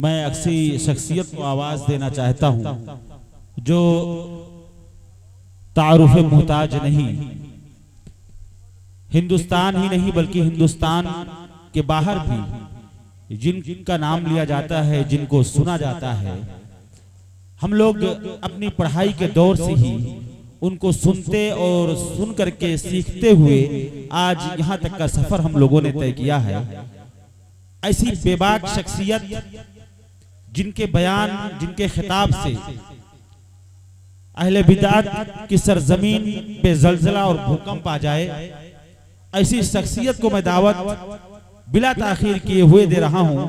मैं ऐसी शख्सियत को आवाज देना चाहता हूं जो तारुफ मुहताज नहीं, हिंदुस्तान ही नहीं बल्कि हिंदुस्तान के बाहर भी जिनका नाम लिया जाता है, जिनको सुना जाता है, हम लोग अपनी पढ़ाई के दौर से ही उनको सुनते और सुन करके सीखते हुए आज यहाँ तक का सफर हम लोगों ने तय किया है। ऐसी बेबाक शख्सियत जिनके बयान, जिनके खिताब से अहले बिदात की सरजमीन पे जलजला और भूकंप आ जाए, ऐसी शख्सियत को मैं दावत बिला ताखीर किए हुए दे रहा हूं।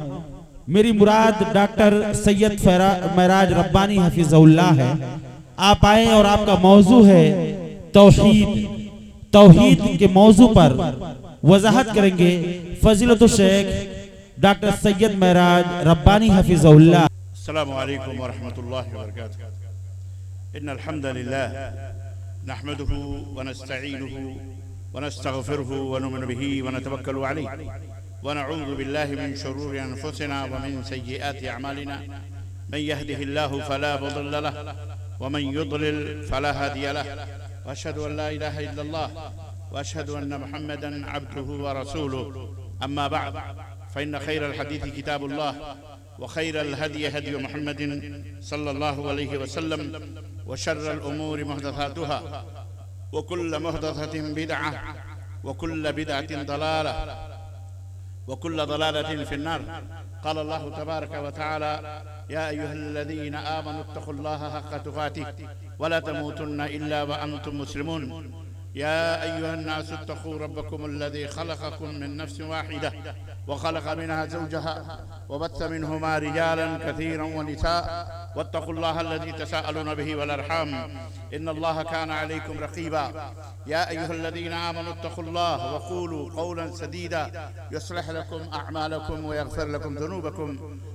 मेरी मुराद डॉक्टर सैयद महराज रब्बानी हफिज़हुल्लाह है। आप आए और आपका मौजू है तौहीद। तौहीद के मौजू पर वजाहत करेंगे फजीलतुल शेख डॉक्टर सैयद महराज रब्बानी हफिज़हुल्लाह। अस्सलामु अलैकुम व रहमतुल्लाहि व बरकातुहू। इन्नल हम्दुलिल्लाह नहमदुहु व नस्तईनुहु व नस्तगफिरुहु व नु'मिनु बिही व नतवक्कलु अलैहि व नऊज़ु बिल्लाहि मिन शुरूरि अनफुसिना व मिन सय्यिआति अमालिना। मन यहदिहिल्लाहु फला मुदिल्ल लहु व मन युद्लिल फला हादिय लहु। व अशहदु अन ला इलाहा इल्लल्लाह व अशहदु अन्न मुहम्मदन अब्दुहु व रसूलुहु। अम्मा बअद फ़इन्न खैरल हदीथि किताबुल्लाह व खैरल हदी हदी मुहम्मदिन सल्लल्लाहु अलैहि वसल्लम व शर्रल उमूरि मुहदसातुहा व कुल्लु मुहदसतिन बिदअह व कुल्लु बिदअतिन दलालह व कुल्लु दलालतिन फिन्नार। क़ाल अल्लाहु तबारक व तआला या अय्युहल्लज़ीना आमनु इत्तक़ुल्लाहा हक़्क़ तुक़ातिह व ला तमूतुन्ना इल्ला व अंतुम मुस्लिमून। या अय्युहन्नासु इत्तक़ू रब्बकुमुल्लज़ी ख़लक़कुम मिन नफ्सिन वाहिदह व ख़लक़ मिनहा ज़ौजहा व बस्स मिनहुमा रिजालन कसीरन व निसाअ वत्तक़ुल्लाहा अल्लज़ी तसाअलून बिही वल अर्हाम इन्नल्लाहा काना अलैकुम रक़ीबा। या अय्युहल्लज़ीना आमनु इत्तक़ुल्लाह व क़ूलू क़ौलन सदीदा युस्लिह लकुम अअमालकुम व यग़फ़िर लकुम ज़ुनूबकुम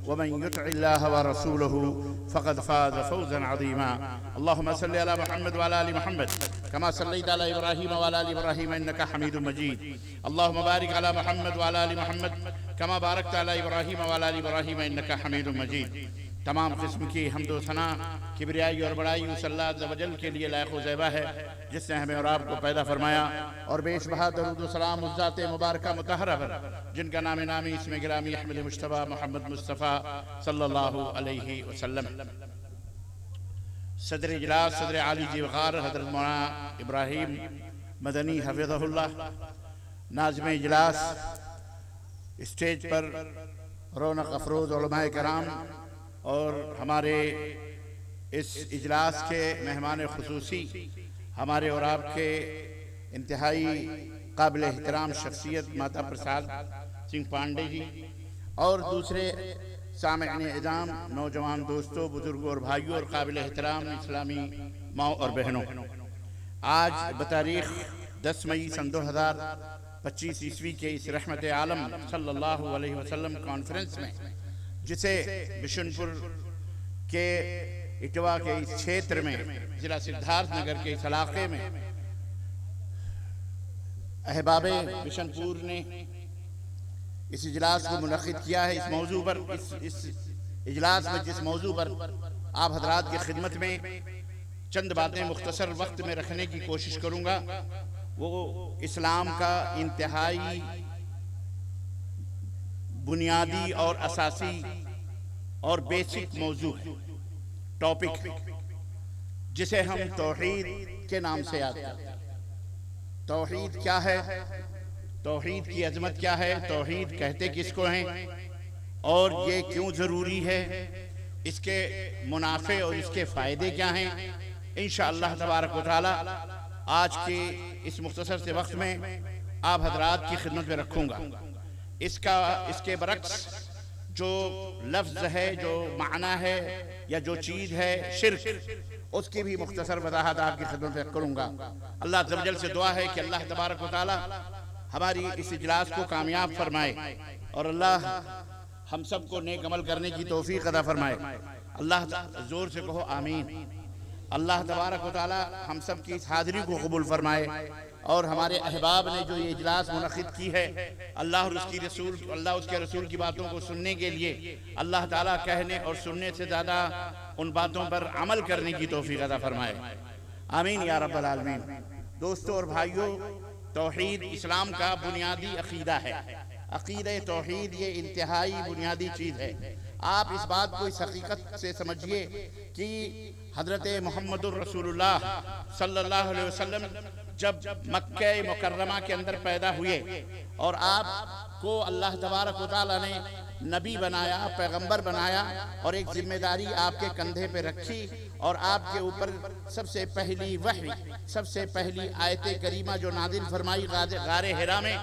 व मन युतिइल्लाह व रसूलहु फ़क़द फ़ाज़ फ़ौज़न अज़ीमा। अल्लाहुम्मा सल्लि अला मुहम्मद व अला आलि मुहम्मद कमा सल्लैता अला इब्राहीम व अला आलि इब्राहीम इन्नका हमीदुम मजीद। अल्लाहुम्मा बारिक अला मुहम्मद व अला आलि मुहम्मद कमा बारकता अला इब्राहीम व अला आलि इब्राहीम इन्नका हमीदुम मजीद। तमाम किस्म की हम्द व सना, किबरियाई और बड़ाई उस अल्लाह अज़्ज़ व जल के लिए लायक़ व ज़ैबा है जिसने हमें और आपको पैदा फरमाया, और बेशबहा दरूद व सलाम उस ज़ात मुबारका मुतहरा पर जिनका नाम नामी इसमें गिरामी अहमद मुश्तबा मोहम्मद मुस्तफ़ा सल्लल्लाहु अलैहि वसल्लम। सदर इजलास सदर आली जीवगार हज़रत मौलाना इब्राहीम मदनी हफ़िज़हुल्लाह, नाज़िम इजलास, स्टेज पर रौनक अफरोज़ उलमाए कराम और हमारे इस इजलास के मेहमान खुसूसी हमारे और आपके इंतहाई काबिल एहतराम शख्सियत माता प्रसाद सिंह पांडे जी और दूसरे सामईन इज़ाम, नौजवान दोस्तों, बुजुर्गों और भाइयों और काबिल एहतराम इस्लामी माओ और बहनों, आज बतारीख 10 मई सन 2025 ईस्वी के इस रहमत आलम सल्लल्लाहु अलैहि वसल्लम कॉन्फ्रेंस में, जिसे बिशनपुर के इटवा के इस क्षेत्र में जिला सिद्धार्थ नगर के इस इलाके में अहबाबे बिशनपुर ने इस इजलास को मुनक़िद किया है। इस मौजू पर, इस इजलास में जिस मौजू पर आप हजरात की खिदमत में चंद बातें मुख्तसर वक्त में रखने की कोशिश करूँगा, वो इस्लाम का इंतहाई बुनियादी और असासी और बेसिक मौजू है, टॉपिक है, जिसे हम तौहीद के नाम से याद करते हैं। तौहीद क्या है, तौहीद की अजमत क्या है, तौहीद कहते किसको हैं और ये क्यों ज़रूरी है, इसके मुनाफे और इसके फ़ायदे क्या हैं, इंशाअल्लाह तबारक व तआला आज के इस मुख्तसर से वक्त में आप हजरात की खिदमत में रखूँगा। इसके बरक्स जो लफ्ज़ है, जो माना है या जो चीज़ है शिर्क, उसकी भी मुख्तसर वजाहत आपकी खिदमत में करूँगा। अल्लाह अज़्ज़ व जल से दुआ है कि अल्लाह तबारक व तआला हमारी इस इजलास को कामयाब फरमाए और अल्लाह हम सब को नेक अमल करने की तौफीक अता फरमाए। अल्लाह ज़ोर से कहो आमीन। अल्लाह तबारक व तआला हम सब की इस हाज़िरी को कबूल फरमाए और हमारे अहबाब ने जो ये इजलास मुनक़िद की है, अल्लाह और उसकी रसूल, अल्लाह उसके रसूल की बातों को सुनने के लिए, अल्लाह ताला कहने और सुनने से ज़्यादा उन बातों पर अमल करने की तौफीक अता फरमाए। आमीन या रब्बल आलमीन। दोस्तों और भाइयों, तौहीद इस्लाम का बुनियादी अक़ीदा है। अक़ीदा तौहीद ये इंतहाई बुनियादी चीज़ है। आप इस बात को इस हकीकत से समझिए कि हज़रत मुहम्मदुर रसूलुल्लाह सल्लल्लाहु अलैहि वसल्लम जब मक्के मुकर्रमा के अंदर पैदा हुए और आपको अल्लाह तबारक व तआला ने नबी बनाया, पैगंबर बनाया और एक जिम्मेदारी आपके कंधे पे रखी और आपके ऊपर सबसे पहली वही, सबसे पहली आयत करीमा जो नाज़िल फरमाई गारे हिरा में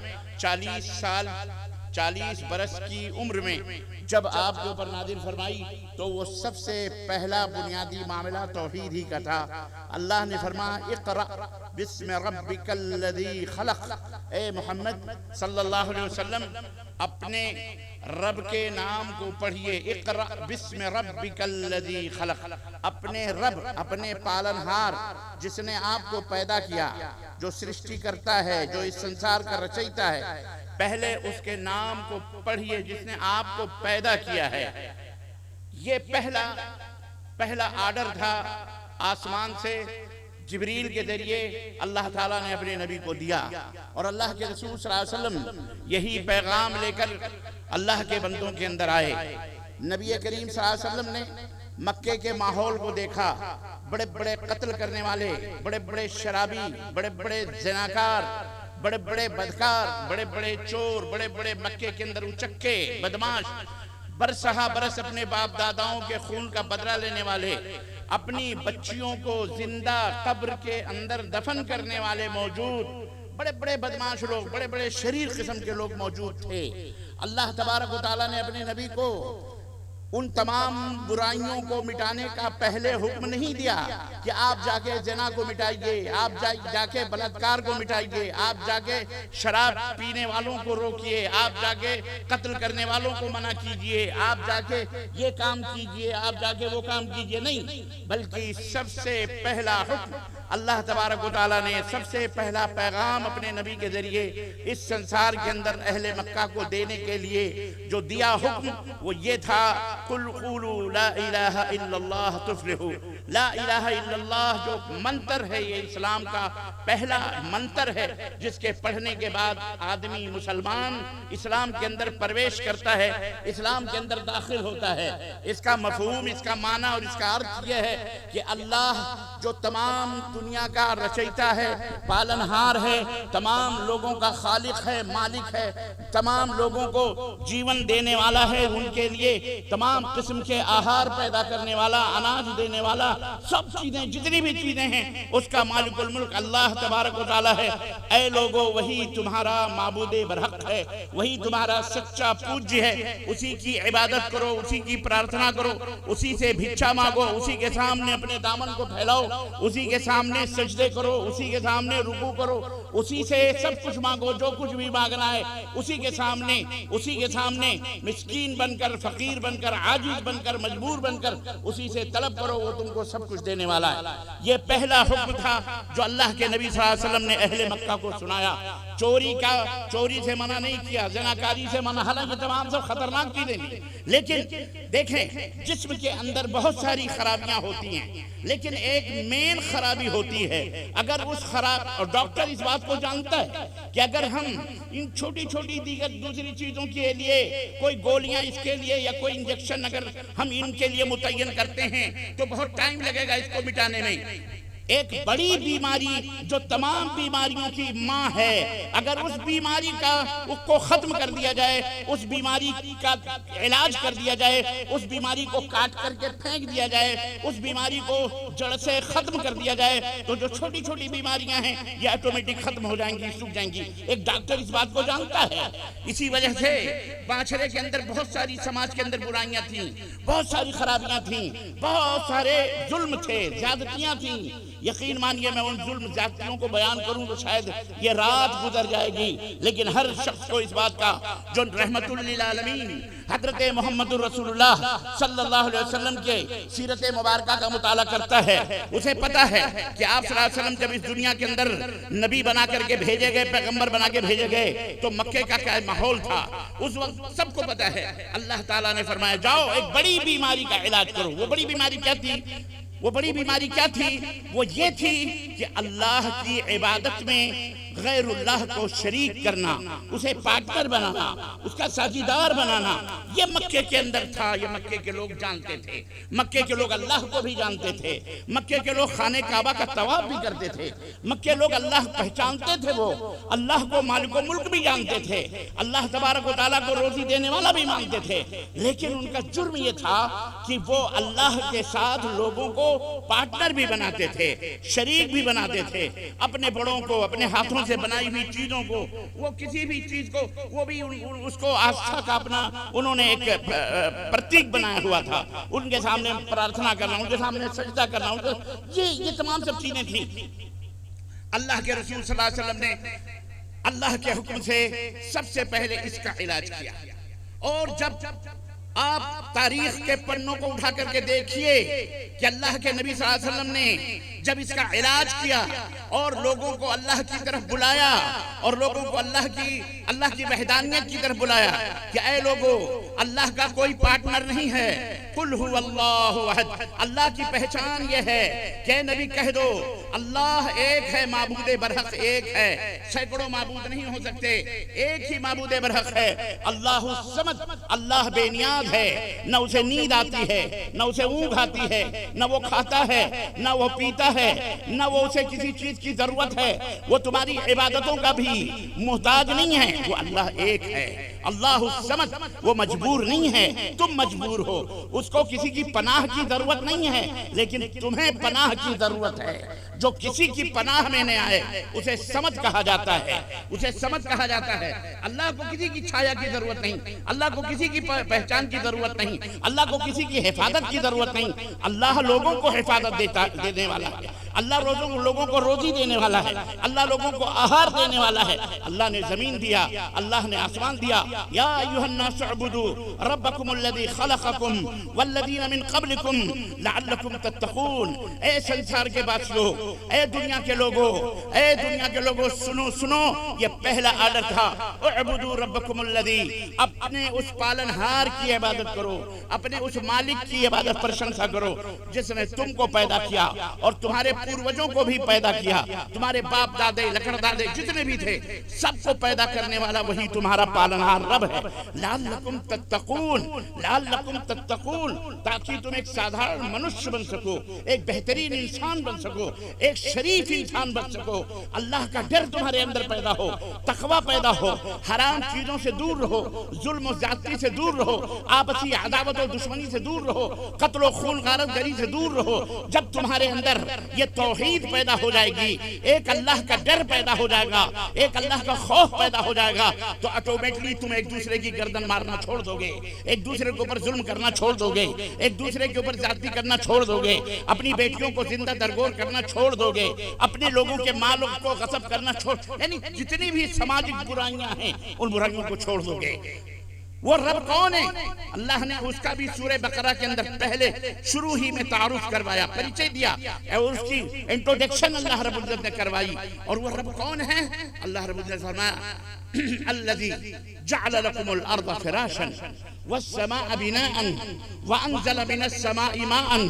40 बरस की उम्र में जब आपके ऊपर नाज़िल फरमाई, तो वो सबसे पहला बुनियादी मामला तौहीद ही का था। अल्लाह ने फरमाया इक़रा बिस्मि रब्बिकल्लज़ी खलक़। ए मोहम्मद सल्लल्लाहु अलैहि वसल्लम, अपने रब के नाम को पढ़िए। इक़रा बिस्मि रब्बिकल्लज़ी खलक़। अपने रब, अपने पालनहार जिसने आपको पैदा किया, जो सृष्टि करता है, जो इस संसार का रचयिता है, पहले उसके नाम को पढ़िए जिसने आपको पैदा किया है। ये पहला आर्डर था आसमान से जिब्रील के जरिए अल्लाह ताला ने अपने नबी को दिया और अल्लाह के रसूल सल्लल्लाहु अलैहि वसल्लम यही पैगाम लेकर अल्लाह के बंदों के अंदर आए। नबी करीम सल्लल्लाहु अलैहि वसल्लम ने मक्के के माहौल को देखा। बड़े बड़े कत्ल करने वाले, बड़े बड़े शराबी, बड़े बड़े ज़िनाकार, बड़े बड़े बदकार, बड़े बड़े चोर, बड़े बड़े मक्के के अंदर उचक्के बदमाश, बरसहा बरस अपने बाप दादाओं के खून का बदला लेने वाले, अपनी बच्चियों को जिंदा कब्र के अंदर दफन करने वाले मौजूद, बड़े बड़े बदमाश लोग, बड़े बड़े शरीर किस्म के लोग मौजूद थे। अल्लाह तबारक व तआला ने अपने नबी को उन तमाम बुराइयों को मिटाने का पहले हुक्म नहीं दिया कि आप जाके जना को मिटाइए, आप जाके बलात्कार को मिटाइए, आप जाके शराब पीने वालों को रोकिए, आप जाके कत्ल करने वालों को मना कीजिए, आप जाके ये काम कीजिए, आप जाके वो काम कीजिए। नहीं, बल्कि सबसे पहला हुक्म अल्लाह तबारक व तआला ने, सबसे पहला पैगाम अपने नबी के जरिए इस संसार के अंदर अहले मक्का को देने के लिए जो दिया हुक्म, वो ये था, कुल क़ूलू ला इलाहा इल्लल्लाह तुफ़्लिहू। ला इलाहा इल्लल्लाह जो मंत्र है, ये इस्लाम का पहला मंत्र है जिसके पढ़ने के बाद आदमी मुसलमान इस्लाम के अंदर प्रवेश करता है, इस्लाम के अंदर दाखिल होता है। इसका मफ़हूम, इसका माना और इसका अर्थ यह है कि अल्लाह जो तमाम दुनिया का रचयिता है, पालनहार है, तमाम लोगों का खालिक है, मालिक है, तमाम लोगों को जीवन देने वाला है, उनके लिए तमाम किस्म के आहार पैदा करने वाला, अनाज देने वाला, सब चीजें, जितनी भी चीजें हैं, उसका मालिकुल मुल्क अल्लाह तबारक व तआला है। ऐ लोगो, वही तुम्हारा माबूदे बरहक है, वही तुम्हारा सच्चा पूज्य है। उसी की इबादत करो, उसी की प्रार्थना करो, उसी से भिक्षा मांगो, उसी के सामने अपने दामन को फैलाओ, उसी के सामने सजदे करो, उसी के सामने रुकू करो, उसी से सब कुछ मांगो, जो कुछ भी मांगना है उसी के सामने मिस्कीन बनकर, फकीर बनकर, आजिज बनकर, मजबूर बनकर उसी से तलब करो, वो तुमको सब कुछ देने वाला है। ये पहला हुक्म था जो अल्लाह के नबी सल्लल्लाहु अलैहि वसल्लम ने अहले मक्का को सुनाया। चोरी से मना नहीं किया, जनाकारी से मना, हालांकि तमाम सब खतरनाक चीजें थी, लेकिन देखें जिस्म के अंदर बहुत सारी खराबियां होती हैं, लेकिन एक मेन खराबी होती है, अगर उस खराब, और डॉक्टर इस बात को जानता है कि अगर हम इन छोटी छोटी दीगर दूसरी चीजों के लिए कोई गोलियां इसके लिए या कोई इंजेक्शन अगर हम इनके लिए मुतय्यन करते हैं तो बहुत टाइम लगेगा इसको मिटाने में। एक बड़ी बीमारी जो तमाम बीमारियों की माँ है, अगर उस बीमारी का उसको खत्म कर दिया जाए, उस बीमारी का इलाज कर दिया जाए, उस बीमारी को काट करके फेंक दिया जाए, उस बीमारी को जड़ से खत्म कर दिया जाए, तो जो छोटी छोटी बीमारियां हैं ये ऑटोमेटिक खत्म हो जाएंगी, सूख जाएंगी। एक डॉक्टर इस बात को जानता है। इसी वजह से माशरे के अंदर बहुत सारी, समाज के अंदर बुराइयां थी, बहुत सारी खराबियां थी, बहुत सारे जुल्म थे, ज्यादतियां थी, यकीन मानिए मैं उन जुल्म ज़्यादतियों को बयान करूं तो शायद ये रात गुजर जाएगी, लेकिन हर शख्स को इस बात का जो रहमतुल लिल आलमीन हज़रत मोहम्मदुर रसूलुल्लाह सल्लल्लाहु अलैहि वसल्लम के सीरत मुबारका का मुताला करता है, उसे पता है कि आप सल्लल्लाहु अलैहि वसल्लम जब इस दुनिया के अंदर नबी बना करके भेजे गए, पैगंबर बना के भेजे गए, तो मक्के का क्या माहौल था उस वक्त सबको पता है। अल्लाह ताला ने फरमाया जाओ एक बड़ी बीमारी का इलाज करो। वो बड़ी बीमारी क्या थी? वो बड़ी बीमारी क्या थी? वो ये थी कि अल्लाह की इबादत में गैरुल्लाह को शरीक करना, उसे पार्टनर बनाना, उसका साझीदार बनाना, ये मक्के के अंदर था। ये मक्के के लोग जानते थे, मक्के के लोग अल्लाह को भी जानते थे, मक्के के लोग खाने काबा का तवाफ भी करते थे, मक्के लोग अल्लाह पहचानते थे, वो अल्लाह को मालिको मुल्क भी जानते थे, अल्लाह तबारक व तआला को रोजी देने वाला भी मानते थे। लेकिन उनका जुर्म ये था कि वो अल्लाह के साथ लोगों को पार्टनर भी बनाते थे, शरीक भी बनाते थे। अपने बड़ों को, अपने हाथों से बनाई हुई चीजों को, वो किसी भी चीज को, वो भी उसको आस्था का अपना उन्होंने एक प्रतीक बनाया हुआ था। उनके सामने प्रार्थना करना, उनके सामने सजदा करना, ये तमाम सब चीजें थी। अल्लाह के रसूल सल्लल्लाहु अलैहि वसल्लम ने अल्लाह के हुक्म से सबसे पहले इसका इलाज किया। और जब आप तारीख के पन्नों को उठा करके देखिए कि अल्लाह के नबी सल्लल्लाहु अलैहि वसल्लम ने जब इसका इलाज किया और लोगों को अल्लाह की तरफ बुलाया और लोगों को अल्लाह की वहदानियत की तरफ बुलाया कि ऐ लोगों, अल्लाह का कोई पार्टनर नहीं है, कुल हुवल्लाहु अहद। अल्लाह की पहचान ये है कि नबी कह दो अल्लाह एक है, माबूद बरहक एक है, सैकड़ों माबूद नहीं हो सकते, एक ही माबूद बरहक है। अल्लाहु समद, अल्लाह बेनियाज है, न उसे नींद आती है, न उसे ऊँघ आती है, न वो खाता है, न वो पीता है, न वो उसे किसी चीज की जरूरत है, वो तुम्हारी इबादतों का भी मोहताज नहीं है। वो अल्लाह एक है, अल्लाह समद, वो मजबूर नहीं है, तुम मजबूर हो। उसको किसी की पनाह की जरूरत नहीं है, लेकिन तुम्हें पनाह की जरूरत है। जो किसी की पनाह में न आए उसे समद कहा जाता है, उसे समद कहा जाता है। अल्लाह को किसी की छाया की जरूरत नहीं, अल्लाह को किसी की पहचान की जरूरत नहीं, अल्लाह को किसी की हिफाजत की जरूरत नहीं। अल्लाह लोगों को हिफाजत देने वाला है, अल्लाह लोगों को रोजी देने वाला है, अल्लाह लोगों को आहार देने वाला है। अल्लाह ने जमीन दिया, अल्लाह ने आसमान दिया। या अय्युहन्नास उअबुदू रब्बकुमुल्लज़ी खलक़कुम वल्लज़ीना मिन क़ब्लिकुम लअल्लकुम तत्तक़ून। ए संसार के वासियों, ए दुनिया के लोगों, ए दुनिया के लोगों, सुनो सुनो, ये पहला आर्डर था, उअबुदू रब्बकुमुल्लज़ी। अपने उस पालनहार की इबादत करो, अपने उस मालिक की इबादत प्रशंसा करो जिसने तुमको पैदा किया और तुम्हारे पूर्वजों को भी पैदा किया। तुम्हारे बाप दादे, लकड़दादे जितने भी थे, सबको पैदा करने वाला वही तुम्हारा पालनहार रब है। लअल्लकुम तत्तक़ून, लअल्लकुम तत्तक़ून, ताकि तुम एक साधारण मनुष्य बन सको, एक बेहतरीन इंसान बन सको, एक शरीफ इंसान बन सको। अल्लाह का डर तुम्हारे अंदर पैदा हो, तकवा पैदा हो, हराम चीजों से दूर रहो, जुल्म और ज्यादती से दूर रहो, आपसी अदावत और दुश्मनी से दूर रहो, कत्ल और खून गारत गरी से दूर रहो। जब तुम्हारे अंदर ये तौहीद पैदा हो जाएगी, एक अल्लाह का डर पैदा हो जाएगा, एक अल्लाह का खौफ पैदा हो जाएगा, तो ऑटोमेटिकली तुम एक दूसरे की गर्दन मारना छोड़ दोगे, एक दूसरे के ऊपर जुल्म करना छोड़ दोगे, एक दूसरे के ऊपर ज्यादती करना छोड़ दोगे, अपनी बेटियों को जिंदा दरगोर करना छोड़ दोगे, अपने लोगों के मालों को गसब करना छोड़, यानी जितनी भी सामाजिक बुराइयां हैं उन बुराइयों को छोड़ दोगे। वो रब कौन है? अल्लाह ने उसका भी सूरह बकरा के अंदर पहले शुरू ही में तारुफ करवाया, परिचय दिया और उसकी इंट्रोडक्शन अल्लाह रब्बुल इज्जत ने करवाई। और वो रब कौन है? अल्लाह रब्बुल इज्जत फरमाया अल्लज़ी जअल लकुमुल अर्द फिराशन वस्समाअ बिनाअन वअनज़ल मिनस समाइ माअन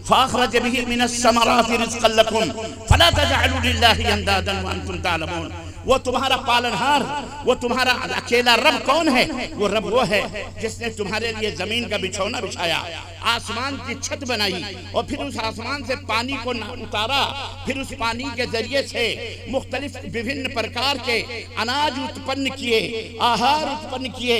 फअख़रज बिही मिनस समराति रिज़क़न लकुम फला तजअलू लिल्लाहि अंदादन वअंतुम तालमून। वो तुम्हारा पालनहार, वो तुम्हारा अकेला रब कौन है? वो रब वो है जिसने तुम्हारे लिए जमीन का बिछौना बिछाया, आसमान की छत बनाई और फिर उस आसमान से पानी को उतारा, फिर उस पानी के जरिए से मुख्तलिफ विभिन्न प्रकार के अनाज उत्पन्न किए, आहार उत्पन्न किए।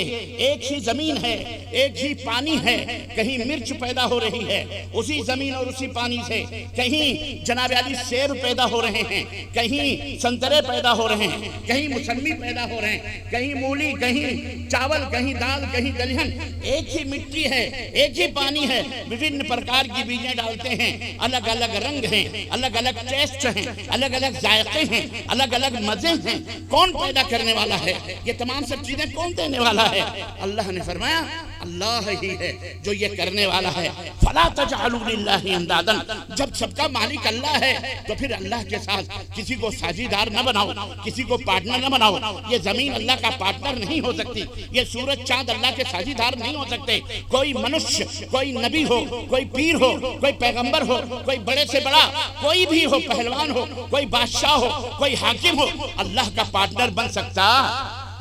एक ही जमीन है, एक ही पानी है, कहीं मिर्च पैदा हो रही है उसी जमीन और उसी पानी से, कहीं जनाब अली सेब पैदा हो रहे हैं, कहीं संतरे पैदा हो रहे हैं, हैं, कहीं मौसमी पैदा हो रहे हैं, कहीं मूली, कहीं चावल, कहीं दाल, कहीं दलहन। एक ही मिट्टी है, एक ही पानी है, विभिन्न प्रकार की बीजें डालते हैं, अलग अलग रंग हैं, अलग अलग टेस्ट हैं, अलग अलग जायके हैं, अलग अलग मजे हैं। कौन पैदा करने वाला है? ये तमाम सब चीजें कौन देने वाला है? अल्लाह ने फरमाया अल्लाह ही है जो ये करने वाला है। फला तजअलू लिल्लाहि अंदादन, जब सबका मालिक अल्लाह है तो फिर अल्लाह के साथ किसी को साझीदार न बनाओ, किसी को पार्टनर न बनाओ। ये जमीन अल्लाह का पार्टनर नहीं हो सकती, ये सूरज चांद अल्लाह के साझीदार नहीं हो सकते। कोई मनुष्य, कोई नबी हो, कोई पीर हो, कोई पैगंबर हो, कोई बड़े से बड़ा कोई भी हो, पहलवान हो, कोई बादशाह हो, कोई हाकिम हो, अल्लाह का पार्टनर बन सकता,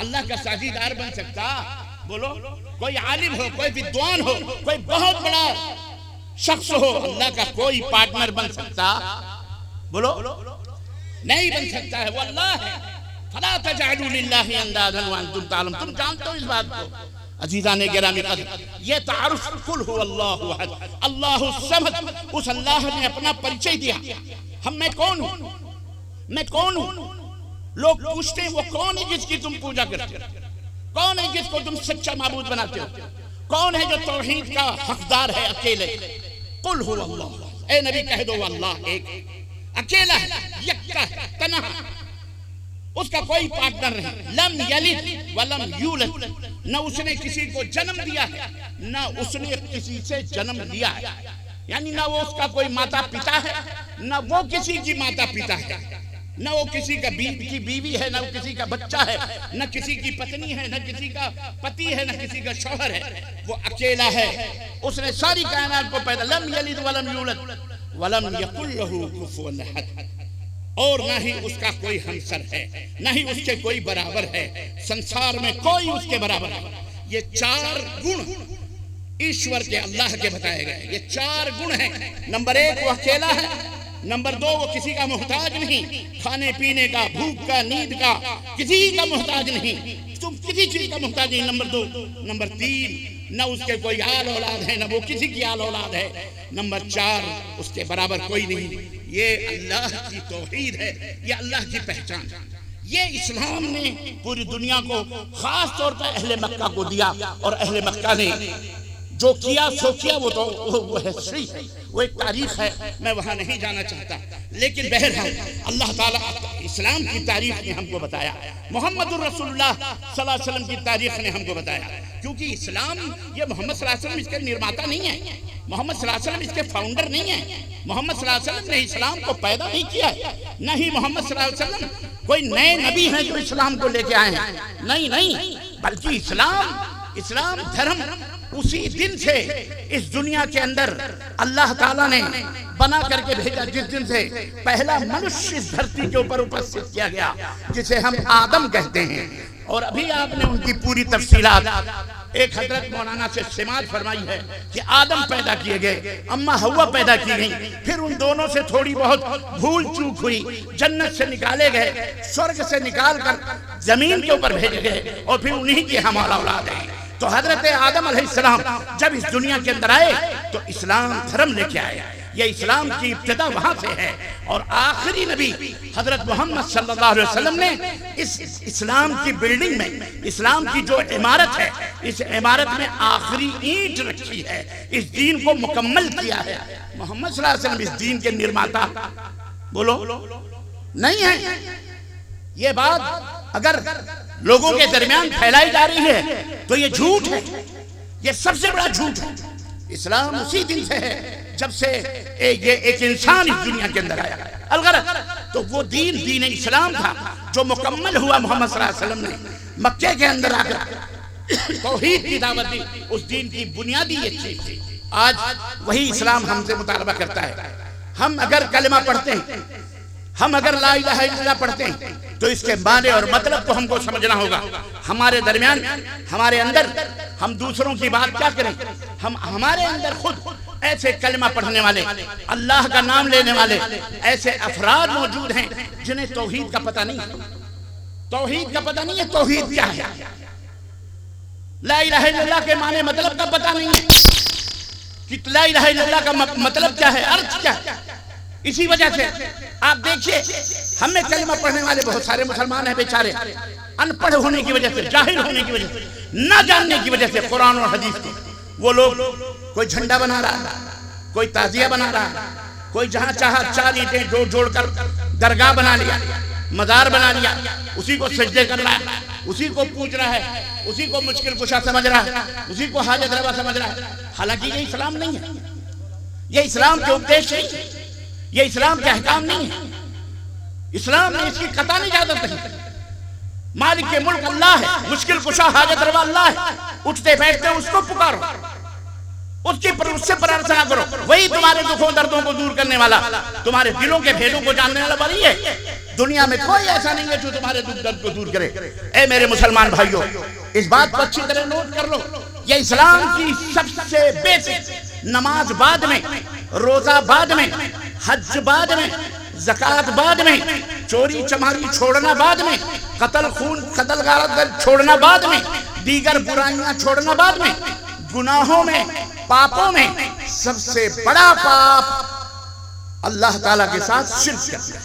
अल्लाह का साझीदार बन सकता? बोलो। कोई आलिम हो, कोई विद्वान हो, कोई बहुत बड़ा शख्स हो, अल्लाह का कोई पार्टनर बन सकता? बोलो। नहीं बन सकता है, वो अल्लाह है। फला तजअलू लिल्लाहि अंदादन व अंतुम तालम, तुम जानते हो इस बात को। अजीज़ाने गिरामी क़द्र, ये तारुफ कुल हुवल्लाहु अहद अल्लाहु समद, उस अल्लाह ने अपना परिचय दिया। मैं कौन हूँ? मैं कौन हूँ? लोग पूछते हैं वो कौन है जिसकी तुम पूजा करते हो? कौन है जिसको तुम सच्चा माबूद बनाते हो? कौन है जो तौहीद का हकदार है अकेले? कुल हु अल्लाह, ए नबी कह दो अल्लाह एक अकेला है, यक्का है, तन्हा, उसका कोई पार्टनर नहीं। लम यलिद वलम यूलद, न उसने किसी को जन्म दिया है, न उसने किसी से जन्म लिया है। यानी ना वो उसका कोई माता पिता है, न वो किसी की माता पिता है, न वो किसी का की बीवी है, न वो किसी का बच्चा है, न किसी की पत्नी है, न किसी का पति है, न किसी का शौहर है। वो अकेला है, उसने सारी कायनात को पैदा। लम यलिद वलम यूलद वलम यकुल लहू कुफुवन अहद, और ना ही उसका कोई हमसर है, ना ही उसके कोई बराबर है, संसार में कोई उसके बराबर है। ये चार गुण ईश्वर के, अल्लाह के बताए गए। ये चार गुण हैं। नंबर एक, वो अकेला है। नंबर दो, वो किसी का मोहताज नहीं, खाने पीने का, भूख का, नींद का, किसी का मोहताज नहीं, तुम किसी चीज का मोहताज नहीं। नंबर दो। नंबर तीन, न उसके कोई आल औलाद है, न वो किसी की आल औलाद है। नंबर चार, उसके बराबर कोई नहीं। ये अल्लाह की तौहीद है, ये अल्लाह की पहचान। ये इस्लाम ने पूरी दुनिया को, खास तौर पर अहले मक्का को दिया, और अहले मक्का ने जो किया सो किया, वो तो वो हिस्ट्री है, वो एक तारीख है, मैं वहाँ नहीं जाना चाहता। लेकिन बहरहाल अल्लाह ताला इस्लाम की तारीख ने हमको बताया, मोहम्मदुर रसूलुल्लाह सल्लल्लाहु अलैहि वसल्लम की तारीख ने हमको बताया। क्योंकि इस्लाम, ये मोहम्मद सल्लल्लाहु अलैहि वसल्लम इसके निर्माता नहीं है, मोहम्मद सल्लल्लाहु अलैहि वसल्लम इसके फाउंडर नहीं है। मोहम्मद सल्लल्लाहु अलैहि वसल्लम ने इस्लाम को पैदा नहीं किया है, न ही मोहम्मद सल्लल्लाहु अलैहि वसल्लम कोई नए नबी हैं जो इस्लाम को लेके आए हैं। नहीं नहीं, बल्कि इस्लाम धर्म उसी दिन से इस दुनिया के अंदर अल्लाह ताला ने बना करके भेजा, जिस दिन से पहला मनुष्य इस धरती के ऊपर उपस्थित किया गया, जिसे हम आदम कहते हैं। और अभी आपने उनकी पूरी तफसीलात एक हजरत मौलाना से समाज फरमाई है कि आदम पैदा किए गए, अम्मा हव्वा पैदा की गई, फिर उन दोनों से थोड़ी बहुत भूल चूक हुई, जन्नत से निकाले गए, स्वर्ग से निकाल कर जमीन के ऊपर भेजे गए, और फिर उन्हीं की हमारा औलाद है। तो हजरत आदम अलैहिस्सलाम जब इस दुनिया के अंदर आए तो इस्लाम धर्म लेके आए। ये इस्लाम की इब्तिदा वहां से है, और आखिरी नबी हजरत मोहम्मद सल्लल्लाहु अलैहि वसल्लम ने इस इस्लाम की बिल्डिंग में, इस्लाम की जो इमारत है, इस इमारत में आखिरी ईंट रखी है, इस दीन को मुकम्मल किया है। मोहम्मद सल्लल्लाहु अलैहि वसल्लम इस दीन के निर्माता बोलो नहीं है। ये बात अगर लोगों के दरमियान फैलाई जा रही है तो ये झूठ है, ये सबसे बड़ा झूठ है। इस्लाम उसी दिन से है जब से ये एक इंसान इस दुनिया के अंदर आया। अलगर तो वो दीन इस्लाम था जो मुकम्मल हुआ मोहम्मद सल्लल्लाहु अलैहि वसल्लम ने मक्के के अंदर आकर तौहीद की दावत दी। उस दीन की बुनियादी ये चीज थी। आज वही इस्लाम हमसे मुतालबा करता है। हम अगर कलमा पढ़ते हैं, हम अगर ला इलाहा इल्लल्लाह पढ़ते हैं, तो इसके माने और मतलब को हमको समझना होगा। हमारे दरमियान, हमारे अंदर हम दूसरों की बात क्या करें, हम हमारे अंदर खुद ऐसे कलमा पढ़ने वाले, अल्लाह का नाम लेने वाले ऐसे अफराद मौजूद हैं जिन्हें तौहीद का पता नहीं है। तौहीद का पता नहीं है, तौहीद क्या है, ला इलाहा इल्लल्लाह के माने मतलब का पता नहीं है कि ला इलाहा इल्लल्लाह का मतलब क्या है, अर्थ क्या है। इसी वजह से आप देखिए, हम में कलमा पढ़ने वाले बहुत सारे मुसलमान हैं, बेचारे अनपढ़ होने की वजह से, जाहिल होने की वजह से, न जानने की वजह से कुरान और हदीस को, वो लोग कोई झंडा बना रहा है, कोई ताजिया बना रहा है, कोई जहां चाहा 4 ईंटें जोड़ जोड़ कर दरगाह बना लिया, मजार बना लिया, उसी को सजदे कर रहा है, उसी को पूज रहा है, उसी को मुश्किल कुशा समझ रहा है, उसी को हाजत रवा समझ रहा है। हालांकि ये इस्लाम नहीं है, ये इस्लाम के उपदेश नहीं है, ये इस्लाम के अहकाम नहीं है। इस्लाम में इसकी कतई इजाजत नहीं। मालिक के मुल्क अल्लाह है, मुश्किल कुशा हाजत रवा अल्लाह है, उठते बैठते उसको पुकारो, उससे प्रार्थना करो, वही तुम्हारे दुखों दर्दों को दूर करने वाला, तुम्हारे दिलों के भेदों को जानने वाला वही है। दुनिया में कोई ऐसा नहीं है जो तुम्हारे दुख दर्द को दूर करे। ए मेरे मुसलमान भाइयों, इस बात को अच्छी तरह नोट कर लो, ये इस्लाम की सबसे बेसिक, नमाज बाद में, रोजा बाद में, हज बाद में, ज़कात बाद में, चोरी चमारी छोड़ना बाद में, कत्ल खून कत्ल गारत छोड़ना बाद में, दीगर बुराइयां छोड़ना बाद में, गुनाहों में पापों में सबसे बड़ा पाप अल्लाह ताला के साथ शिर्क करना।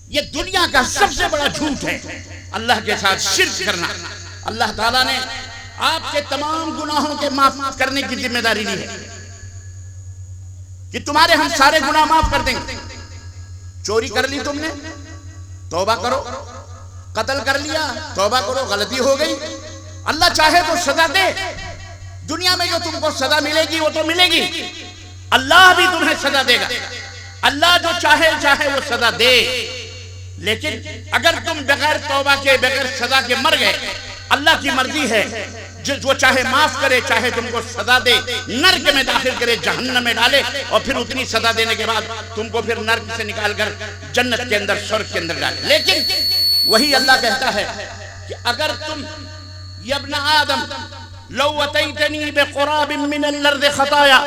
ये दुनिया का सबसे बड़ा झूठ है, अल्लाह के साथ शिर्क करना। अल्लाह ताला ने आपके तमाम गुनाहों के माफ करने की जिम्मेदारी ली है कि तुम्हारे हम सारे गुनाह माफ कर देंगे। चोरी कर ली तुमने, तौबा करो, कत्ल कर लिया, तौबा करो, गलती हो गई, अल्लाह चाहे तो सजा दे। दुनिया में जो तुमको सजा मिलेगी वो तो मिलेगी, अल्लाह भी तुम्हें सजा देगा। अल्लाह जो चाहे वो सजा दे। लेकिन अगर तुम बगैर तौबा के, बगैर सजा के मर गए, अल्लाह की मर्जी है, जो चाहे माफ करे, चाहे तुमको सजा दे, नर्क में दाखिल करे, जहन्नम में डाले, और फिर उतनी सजा देने के बाद तुमको फिर नर्क से निकालकर जन्नत के अंदर, स्वर्ग के अंदर डाले। लेकिन वही अल्लाह कहता है कि अगर तुम यब्न आदम लौ अतैतनी बिक़ुराबिन मिनल अर्ज़ि खताया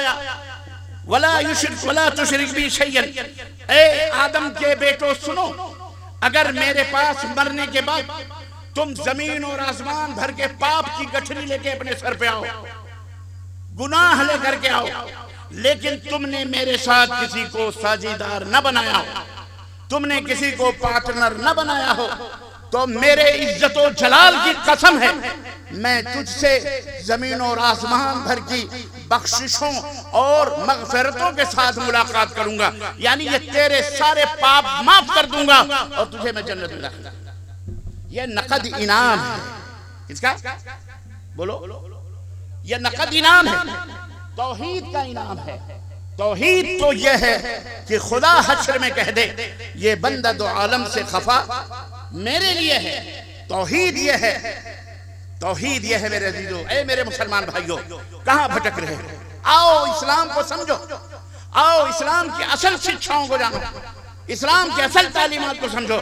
वला तुशरिक बी शैयन। ए आदम के बेटो सुनो, अगर मेरे पास मरने के बाद तुम जमीन और आसमान भर के पाप की गठरी लेके अपने सर पे आओ, गुनाह लेकर के आओ, लेकिन तुमने मेरे साथ किसी को साझीदार न बनाया हो, तुमने किसी को पार्टनर न बनाया हो, तो मेरे इज्जत और जलाल की कसम है, मैं तुझसे जमीन और आसमान भर की बख्शिशों और मगफिरतों के साथ मुलाकात करूंगा। यानी ये तेरे सारे पाप माफ कर दूंगा और तुझे मैं जन्नत में दाखिल करूंगा। ये नकद इनाम है। किसका? बोलो। ये नकद इनाम है, तौहीद का इनाम है। तौहीद तो यह है कि खुदा हश्र में कह दे, ये बंदा दो आलम से खफा मेरे लिए है। तौहीद यह है, तौहीद यह है मेरे अजीजों। ऐ मेरे मुसलमान भाइयों, कहां भटक रहे हो? आओ इस्लाम को समझो, आओ इस्लाम की असल शिक्षाओं को जानो, इस्लाम की असल तालीमात को समझो।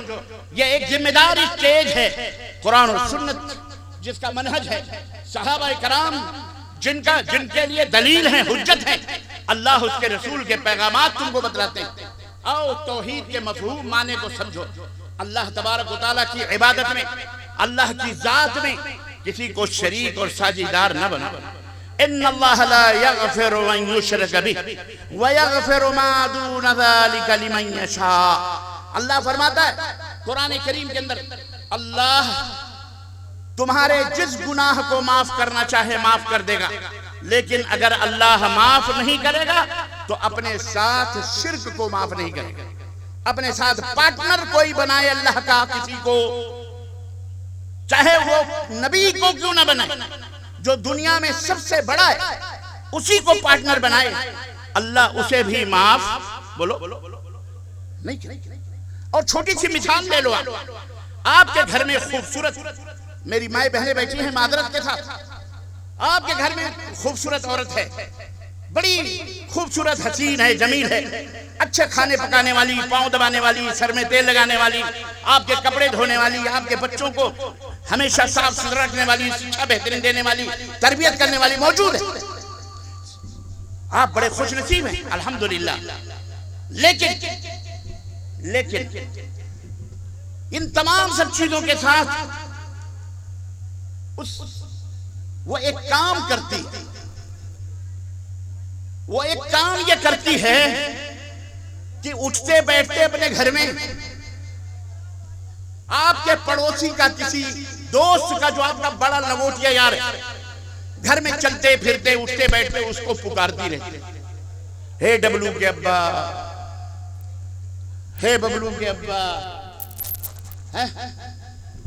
यह एक जिम्मेदारी स्टेज है, कुरान और सुन्नत जिसका मनहज है, सहाबा कराम जिनके लिए दलील है, हुज्जत है, अल्लाह उसके रसूल के पैगामात तुमको बतलाते हैं। आओ तौहीद के मफहूम माने को समझो। अल्लाह तबारक व तआला की इबादत में, अल्लाह की जात में किसी को शरीक और साझीदार न बनाओ। इन्नल्लाह ला यगफिरु अन युशरक बिही व यगफिरु मा दून ज़ालिका लिमन यशा। अल्लाह फरमाता है कुरान करीम के अंदर, अल्लाह तुम्हारे जिस गुनाह को माफ करना चाहे माफ कर देगा, लेकिन अगर अल्लाह माफ नहीं करेगा तो अपने साथ शिर्क को माफ नहीं करेगा। अपने साथ पार्टनर कोई बनाए अल्लाह का किसी को, चाहे वो नबी को क्यों ना बनाए, जो दुनिया में सबसे बड़ा है उसी को पार्टनर बनाए, अल्लाह उसे भी माफ बोलो नहीं करेगा। और छोटी सी मिसाल ले लो, आपके घर में खूबसूरत, मेरी माए बहनें बैठी हैं मादरत के साथ, आपके घर में खूबसूरत औरत है, बड़ी खूबसूरत हसीन है, जमील है, अच्छे खाने पकाने वाली, पांव दबाने वाली, सर में तेल लगाने वाली, आपके कपड़े धोने वाली, आपके बच्चों को हमेशा साफ सुथरा रखने वाली, शिक्षा बेहतरीन देने वाली, तरबियत करने वाली मौजूद है। आप बड़े खुशनसीब हैं, अल्हम्दुलिल्लाह। लेकिन इन तमाम सब चीजों के साथ वो एक काम करती है, वो एक काम ये करती है कि उठते बैठते अपने घर में आपके पड़ोसी का, किसी दोस्त का जो आपका बड़ा लंगोटिया यार है, घर में चलते फिरते उठते बैठते उसको पुकारती रहती, हे डब्लू के अब्बा, हे बबलू के अब्बा है?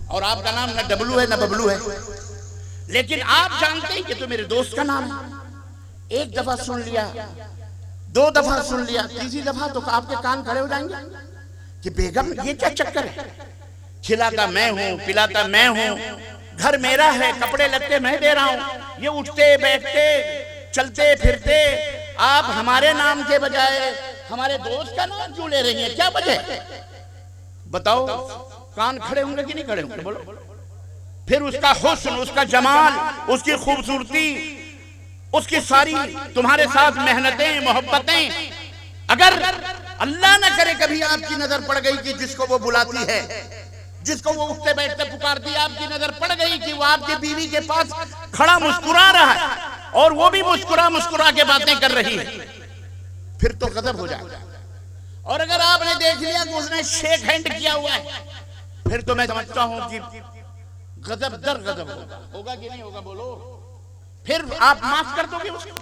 और आपका नाम ना डब्लू है ना बबलू है, लेकिन आप जानते हैं कि तो मेरे दोस्त का नाम है। एक दफा सुन लिया, 2 दफा सुन लिया, तीसरी दफा तो आपके कान खड़े हो जाएंगे कि बेगम ये क्या चक्कर है, खिलाता मैं हूं, पिलाता मैं हूं, घर मेरा है, कपड़े लत्ते मैं दे रहा हूं, ये उठते बैठते चलते फिरते आप हमारे नाम के बजाय हमारे दोस्त का नाम क्यों ले रही हैं, क्या वजह बताओ? कान खड़े होंगे कि नहीं खड़े होंगे बोलो? फिर उसका हुस्न, उसका जमाल, उसकी खूबसूरती, उसकी सारी तुम्हारे साथ मेहनतें मोहब्बतें, अगर अल्लाह न करे कभी आपकी नजर पड़ गई कि जिसको वो बुलाती है, जिसको वो उठते बैठते पुकारती है, आपकी नजर पड़ गई कि वो आपकी बीवी के पास खड़ा मुस्कुरा रहा है और वो भी मुस्कुरा मुस्कुरा के बातें कर रही है, फिर तो गजब हो जाएगा। और अगर आपने देख लिया कि उसने शेक हैंड किया हुआ है, फिर तो मैं समझता हूं कि गजब दर गजब होगा कि नहीं होगा बोलो? फिर आप माफ कर दोगे उसको?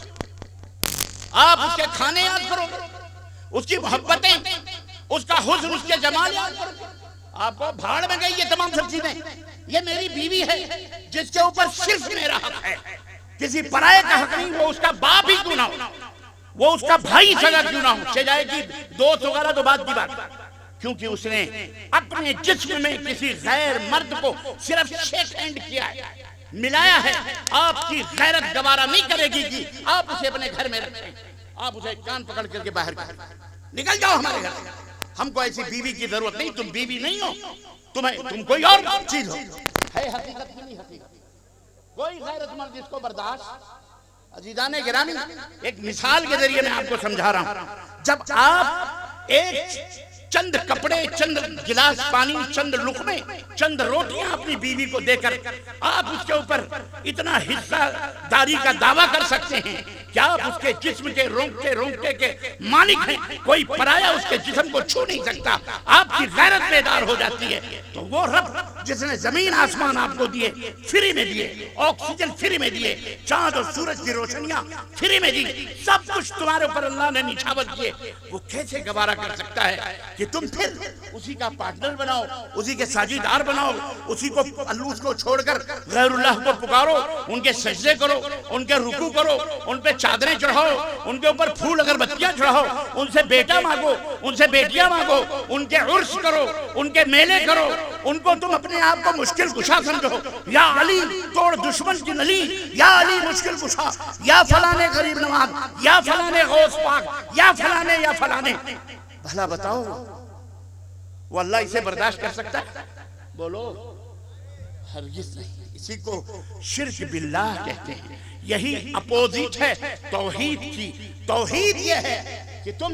आप उसके खाने याद करोगे, उसकी मोहब्बतें, उसका हुस्न, उसके जमाल याद करोगे? आपको भाड़ में गई ये तमाम सब चीजें। ये मेरी बीवी है जिसके ऊपर सिर्फ मेरा हक है, किसी पराये का हक नहीं। वो उसका बाप ही क्यों ना हो, वो उसका भाई सगा क्यों ना हो, चाहे कि दोस्त वगैरह तो बात की बात, क्योंकि उसने अपने जिस्म में किसी गैर मर्द को सिर्फ शेक हैंड किया है, मिलाया है। आपकी गैरत गवारा नहीं करेगी कि आप उसे अपने घर में रखें, आप उसे कान पकड़ करके बाहर कर निकल जाओ हमारे घर से। हमको ऐसी बीवी की जरूरत नहीं, तुम बीवी नहीं हो, तुम कोई और चीज हो। है हकीकत की नहीं हकीकत, कोई गैरतमंद इसको बर्दाश्त। अजीजाने गिरामी, एक मिसाल के जरिए मैं आपको समझा रहा हूं। जब आप एक चंद कपड़े, चंद गिलास पानी, चंद लुकमे, चंद रोटियां अपनी बीवी को देकर आप उसके ऊपर इतना हिस्सादारी का दावा कर सकते हैं कि आप उसके जिस्म के रोंगटे रोंगटे के मालिक हैं, कोई पराया उसके जिस्म को छू नहीं सकता, आपकी गैरत बेदार हो जाती है। तो वो रब जिसने जमीन आसमान आपको दिए, फ्री में दिए, ऑक्सीजन फ्री में दिए, चांद और सूरज की रोशनियां फ्री में दी, सब कुछ तुम्हारे ऊपर अल्लाह ने निछावर किए, वो कैसे गवारा कर सकता है कि तुम फिर उसी का पार्टनर बनाओ, उसी के साझीदार बनाओ, उसी को अल्लाह को छोड़कर गैरुल्लाह को पुकारो, उनके सजदे करो, उनके रुकू करो, उन पे चादरें चढ़ाओ, उनके ऊपर फूल अगरबत्तियां चढ़ाओ, उनसे बेटा मांगो, उनसे बेटियां मांगो, उनके उर्स करो, उनके मेले करो, उनको तुम अपने आप को मुश्किल कुशा समझो। या अली तोड़ दुश्मन की नली, या अली मुश्किल कुशा, या फलाने गरीब नवाज, या फलाने गौस पाक, या फलाने। भला बताओ वो अल्लाह इसे बर्दाश्त कर सकता है? बोलो हरगिज़ नहीं। इसी को शिर्क बिल्लाह कहते हैं। यही अपोजिट है तौहीद की। तौहीद यह है कि तुम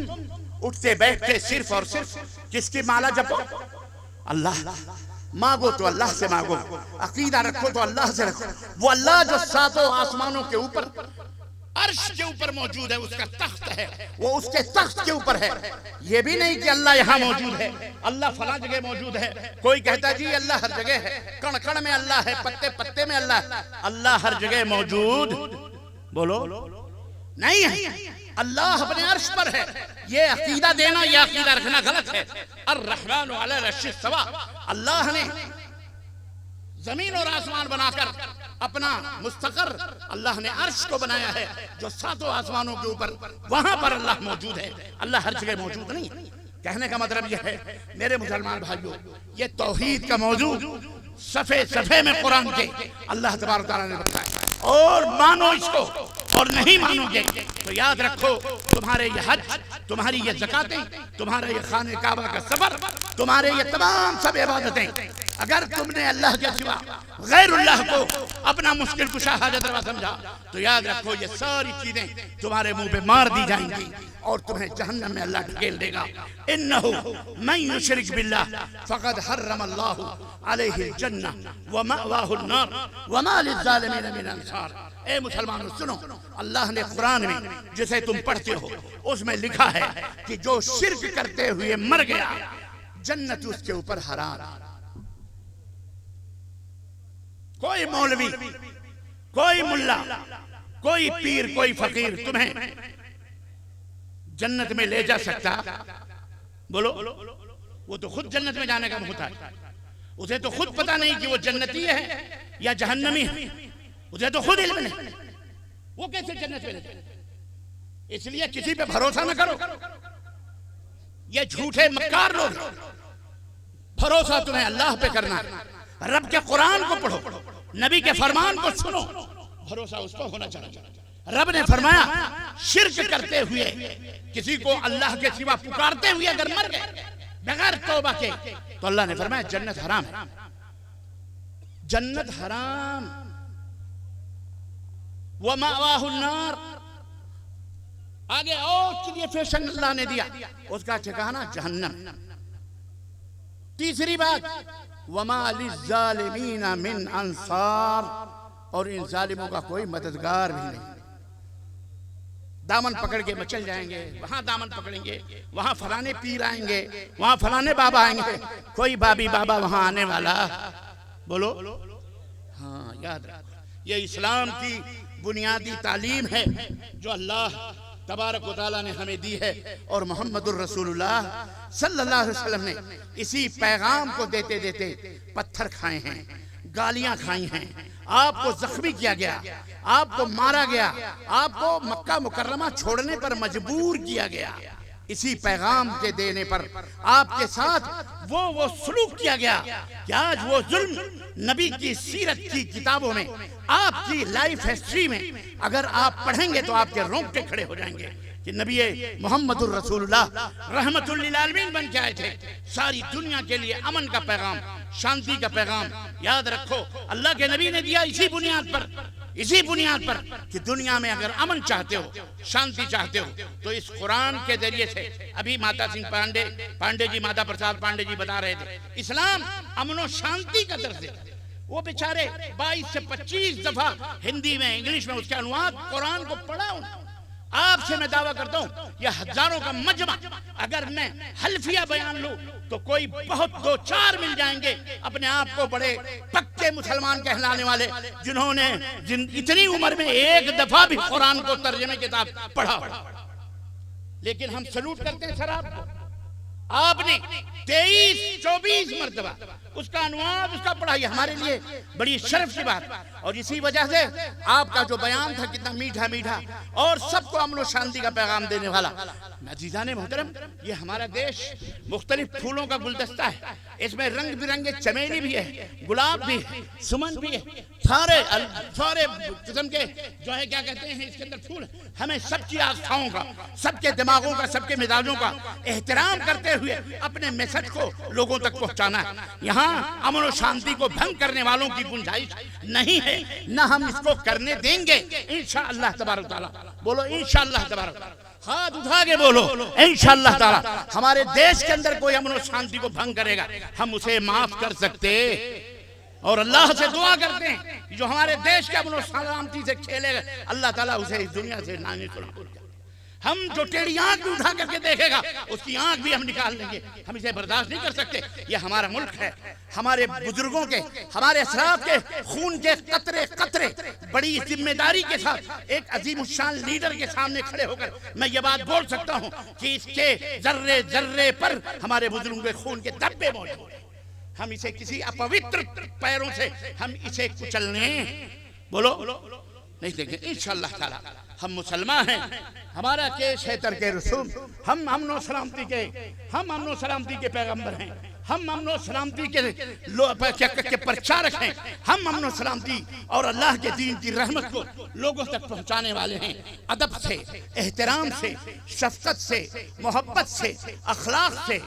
उठते बैठते सिर्फ और सिर्फ किसकी माला जपो? अल्लाह। मांगो तो अल्लाह से मांगो, अकीदा रखो तो अल्लाह से रखो। वो अल्लाह जो सातों आसमानों के ऊपर अर्श के ऊपर मौजूद है, उसका तख्त है, वो उसके तख्त के ऊपर है। ये भी नहीं कि अल्लाह यहाँ मौजूद है, अल्लाह फला जगह मौजूद है। कोई कहता जी अल्लाह हर जगह है, कण कण में अल्लाह है, पत्ते पत्ते में अल्लाह है। अल्लाह हर जगह मौजूद बोलो नहीं है। अल्लाह अपने अर्श पर है। ये अकीदा देना, ये अकीदा रखना गलत है। अर्रहमान अला अर्श इस्तवा। अल्लाह ने जमीन और आसमान बनाकर अपना मुस्तकर अल्लाह ने अर्श को बनाया है, जो सातों आसमानों के ऊपर, वहां पर अल्लाह मौजूद है। अल्लाह हर जगह मौजूद नहीं। कहने का मतलब यह है मेरे मुसलमान भाइयों, ये तौहीद का मौजू सफे सफे में कुरान के अल्लाह तबारक तआला ने बताया। और मानो इसको और नहीं मानोगे तो याद रखो तुम्हारे ये हज, तुम्हारी ये ज़कातें, तुम्हारा ये खाने काबा का सफर, तुम्हारे ये तमाम सब इबादतें अगर तुमने अल्लाह के सिवा गैरुल्लाह को अपना मुश्किल कुशा हाजत रवा समझा तो याद रखो ये सारी चीजें तुम्हारे मुंह पे मार दी जाएंगी और तुम्हें जहन्नम में अल्लाह ढकेल देगा। इन्नहु मन युशरिक बिल्लाह फक़द हर्रम अल्लाहु अलैहिल जन्नह व मअवाहुन नार व मा लिज़्ज़ालिमीन मिन अंसार। ए मुसलमानों सुनो, अल्लाह ने कुरान में जिसे तुम पढ़ते हो उसमें लिखा है कि जो शिर्क करते हुए मर गया जन्नत उसके ऊपर हराम। कोई मौलवी, कोई मुल्ला, कोई पीर, कोई फकीर तुम्हें जन्नत में ले जा सकता? बोलो, वो तो खुद जन्नत में जाने का मुहताज है। उसे तो खुद पता नहीं कि वो जन्नती है या जहन्नमी है, उसे तो खुद इल्म नहीं, वो कैसे जन्नत में ले जाए? इसलिए किसी पे भरोसा न करो, ये झूठे मक्कार लोग। भरोसा तुम्हें अल्लाह पे करना है, रब के कुरान को पढ़ो, नबी के फरमान को सुनो, भरोसा उस पर होना चाहिए। रब ने फरमाया शिर्क करते हुए किसी को अल्लाह के सिवा पुकारते हुए अगर मर गए बगैर तौबा के तो अल्लाह ने फरमाया जन्नत हराम है, जन्नत हराम। व मअवाहुन नार, आगे और क्लियरिफिकेशन अल्लाह ने दिया, उसका ठिकाना जहन्नम। तीसरी बात वमा लिज़्ज़ालिमीन मिन अंसार, और इन जालिमों का कोई मददगार भी नहीं। दामन पकड़ के मचल जाएंगे, वहां दामन पकड़ेंगे, वहां फलाने पीर आएंगे, वहां फलाने बाबा आएंगे, कोई बाबी बाबा वहां आने वाला? बोलो हाँ, याद रख, ये इस्लाम की बुनियादी तालीम है जो अल्लाह तबारक व तआला ने हमें दी है और मोहम्मदुर रसूलुल्लाह सल्लल्लाहु अलैहि वसल्लम ने इसी पैगाम को देते देते पत्थर खाए हैं, गालियां खाई हैं, आपको जख्मी किया गया, आपको मारा गया, आपको मक्का मुकर्रमा छोड़ने पर मजबूर किया गया। इसी पैगाम के देने पर आपके साथ वो सलूक किया गया कि आज वो जुल्म नबी की सीरत की किताबों में, आपकी लाइफ हिस्ट्री में अगर आप पढ़ेंगे तो आपके रोंगटे खड़े हो जाएंगे कि नबी मोहम्मदुर रसूलुल्लाह रहमतुल लिल आलमीन बन के आए थे, सारी दुनिया के लिए अमन का पैगाम, शांति का पैगाम। याद रखो अल्लाह के नबी ने दिया इसी बुनियाद पर कि दुनिया में अगर अमन चाहते हो, शांति चाहते हो तो इस कुरान के जरिए से। अभी माता सिंह पांडे जी, माता प्रसाद पांडे जी बता रहे थे इस्लाम अमन और शांति का दर्ज है। वो बेचारे 22 से 25 दफा हिंदी में, इंग्लिश में उसके अनुवाद कुरान को पढ़ा। आपसे मैं दावा करता हूं ये हजारों का मजमा, अगर मैं हल्फिया बयान लूं तो कोई बहुत 2-4 मिल जाएंगे अपने आप को बड़े पक्के मुसलमान कहलाने वाले, जिन्होंने इतनी उम्र में एक दफा भी कुरान को तर्जुमे के साथ पढ़ा। लेकिन हम सलूट करते हैं शराब को। आपने 23-24 मरतबा उसका अनुवाद, उसका पढ़ा, ये हमारे लिए बड़ी शर्फ की बात। और इसी वजह से आपका जो बयान था कितना मीठा मीठा और सबको अमन और शांति का पैगाम देने वाला। अज़ीज़ाने मोहतरम, ये हमारा देश मुख्तलिफ फूलों का गुलदस्ता है, इसमें रंग बिरंगे चमेली भी है, गुलाब भी है, सुमन भी है, सारे किस्म के जो है क्या कहते हैं इसके अंदर फूल। हमें सबकी आस्थाओं का, सबके दिमागों का, सबके मिजाजों का एहतराम करते हुए अपने मैसेज को लोगों तक पहुंचाना है। यहाँ अमन और शांति को भंग करने वालों की गुंजाइश नहीं है, ना हम इसको करने देंगे इंशाअल्लाह तबारक तआला। बोलो इंशाअल्लाह तबारक तआला, हाथ उठा के बोलो इंशाअल्लाह ताला। हमारे देश के अंदर कोई अमन और शांति को भंग करेगा हम उसे माफ कर सकते और अल्लाह से दुआ करते हैं जो हमारे देश के अमन और सलामती से खेलेगा अल्लाह ताला उसे इस दुनिया से नानी सुना। हम जो टेढ़ी आंख भी उठा करके देखेगा उसकी आंख भी हम निकाल लेंगे, हम इसे बर्दाश्त नहीं कर सकते। ये हमारा मुल्क है, हमारे बुजुर्गों के, हमारे असराफ के खून के कतरे कतरे बड़ी जिम्मेदारी के साथ एक अजीमुशान लीडर के सामने खड़े होकर मैं ये बात बोल सकता हूँ कि इसके जर्रे जर्रे पर हमारे बुजुर्गों के खून के धब्बे मौजूद हैं। हम इसे किसी अपवित्र पैरों से हम इसे कुचलने बोलो नहीं देंगे इंशाअल्लाह ताला। हम मुसलमान हैं, हमारा केश है तरके रसूल, हम अमन और सलामती के पैगंबर हैं। हम अमन सलामती के प्रचारक हैं। हम अमन सलामती और अल्लाह के दीन की रहमत को लोगों तक पहुंचाने वाले हैं। अदब से, एहतराम से, शफकत से, मोहब्बत से, अखलाक से,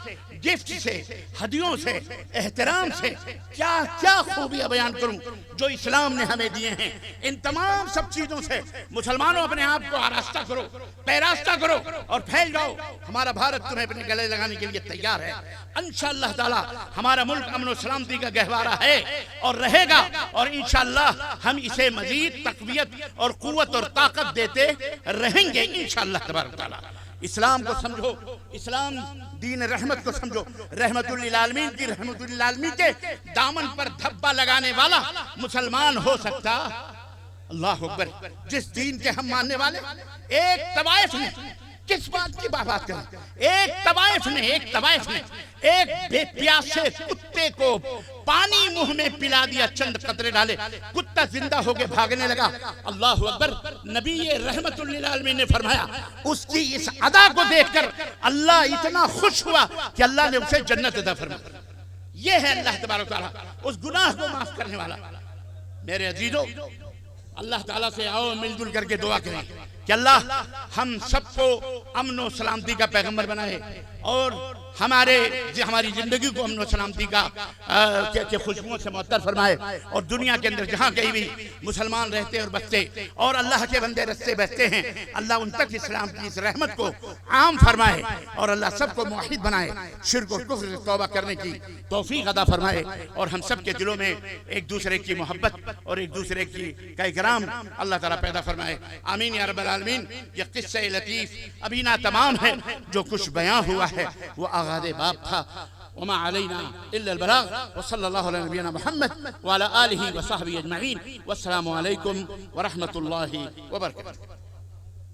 गिफ्ट से, हदियों से, एहतराम से, क्या क्या खूबियां बयान करूं जो इस्लाम ने हमें दिए हैं। इन तमाम सब चीजों से मुसलमानों अपने आप को आरास्ता करो, पैरास्ता करो और फैल जाओ। हमारा भारत तुम्हें अपने गले लगाने के लिए तैयार है। इंशाअल्लाह ताला हमारा मुल्क अमन और सलामती का गहवारा है और रहेगा, और इंशाअल्लाह हम इसे मजीद तक़वियत और कुव्वत और ताकत देते रहेंगे इंशाअल्लाह तबारक ताला। इस्लाम को समझो, इस्लाम दीन रहमत को समझो। रहमतुल लिल आलमीन की रहमतुल लिल आलमीन के दामन पर धब्बा लगाने वाला मुसलमान हो सकता? अल्लाह अकबर। जिस दीन के हम मानने वाले, एक तवाइफ ने, किस बात की बात करें, एक तवाइफ ने एक बेप्यासे कुत्ते को पानी मुंह में पिला दिया, चंद कतरे डाले, कुत्ता जिंदा होके भागने लगा। अल्लाह अकबर। नबी रहमतुल लिल आलमीन ने फरमाया, उसकी इस अदा को देखकर अल्लाह इतना खुश हुआ कि अल्लाह ने उसे जन्नत अता फरमाई। ये है अल्लाह तबारक ताला, उस गुनाह को माफ करने वाला। मेरे अजीजों, अल्लाह ताला से आओ मिलजुल करके दुआ करें कि अल्लाह हम सबको अमन और सलामती का पैगंबर बनाए और हमारी जिंदगी को अमन और सलामती के खुशबुओं से मुअत्तर फरमाए, और दुनिया के अंदर जहाँ कहीं भी मुसलमान रहते और बसते और अल्लाह के बंदे रस्ते बसते हैं, अल्लाह उन तक इस्लाम की इस रहमत को आम फरमाए और अल्लाह सबको मुवहिद बनाए, शिर्क और कुफ्र से तौबा करने की तौफीक अता फरमाए, और हम सब के दिलों में एक दूसरे की मोहब्बत और एक दूसरे की का इकराम अल्लाह ताला पैदा फरमाए। आमीन या रब्बल आलमीन। ये किस्सा लतीफ अभी ना तमाम है, जो कुछ बयां हुआ है वो आगाज़े बाब था। वमा अलैना इल्लल बलाग व सल्लल्लाहु अला नबियना मुहम्मद व अला आलिहि व सहबिहि अजमईन। वस्सलामु अलैकुम व रहमतुल्लाहि व बरकातुहू।